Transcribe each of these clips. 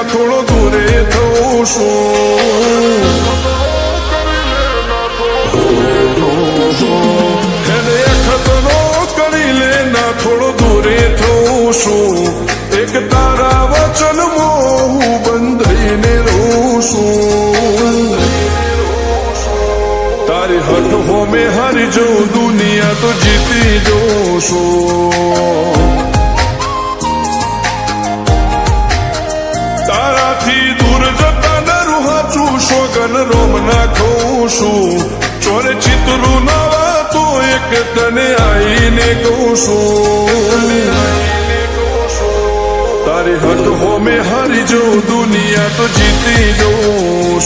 ના થોડો દૂરે થઉં છું એને ખતરો કરી લે ના થોડો દૂરે થઉં છું એક તારા વચનમાં હું બંધાઈને રહું છું તારી હઠ હોમે હારી જઉં દુનિયા તો જીતી જઉં છું તારાથી દૂર જતા ન રૂહાચું સોગન રોમ ના ખઉં છું ચોરે ચિતરું નવા તો એક તને આઈને કહું છું તારી હઠ હોમે હારી જઉં દુનિયા તો જીતી જઉં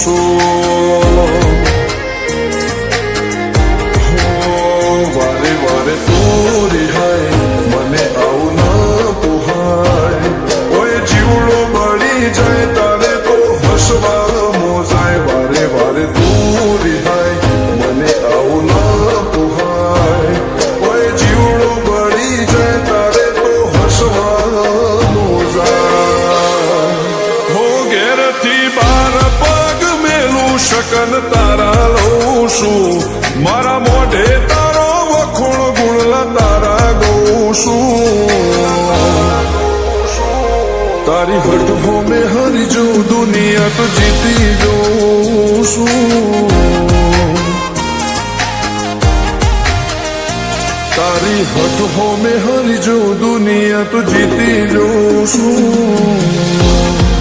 છું વારે વારે તું રિહાય મને આવું ન પોહાય ઓય જીવડો બળી જાય તારે તો હસવા મોજાય વારે વારે તું રિહાય મને આવું ન પોહાય ઓય જીવડો બળી જાય તારે તો હસવા મોજાય હો ઘેરથી બાર પગ મેલું શકન તારા લઉં છું મારા મોઢે તારો વખોણ ગુણલા તારા ગઉં છું તારી હઠ હોમે હારી જઉં દુનિયા તો જીતી જઉં છું તારી હઠ હોમે હારી જઉં દુનિયા તો જીતી જઉં છું